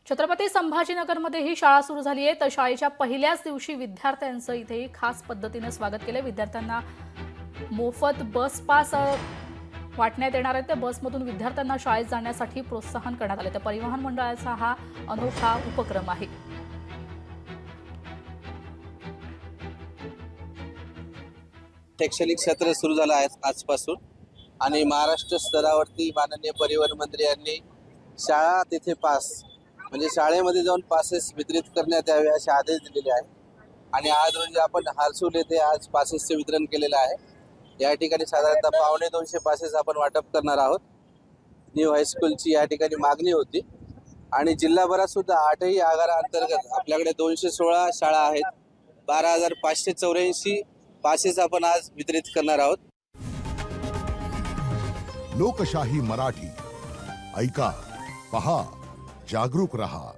छत्रपती संभाजीनगरमध्ये ही शाळा सुरू झाली आहे। तर शाळेच्या पहिल्याच दिवशी विद्यार्थ्यांचं इथे खास पद्धतीने स्वागत केलं। विद्यार्थ्यांना मोफत बस पास वाटण्यात येणार आहे। त्या बसमधून विद्यार्थ्यांना शाळेत जाण्यासाठी प्रोत्साहन करण्यात आले। तर परिवहन मंडळाचा हा अनोखा उपक्रम आहे। शैक्षणिक सत्र सुरू झालं आहे आजपासून आणि महाराष्ट्र स्तरावरती माननीय परिवहन मंत्री यांनी शाळा तिथे पास म्हणजे शाळेमध्ये जाऊन पासेस वितरित करण्यात यावे असे आदेश दिलेले आहे। आणि आज रोजी आपण हारसूल येथे आज पासेसचे वितरण केलेलं आहे। या ठिकाणी साधारणतः 250 पासेस आपण वाटप करणार आहोत। न्यू हायस्कूलची या ठिकाणी मागणी होती आणि जिल्हाभरात सुद्धा 8ही आगाराअंतर्गत आपल्याकडे 216 शाळा आहेत। 12,584 पासेस आपण आज वितरित करणार आहोत। लोकशाही मराठी ऐका, पहा, जागरूक रहा।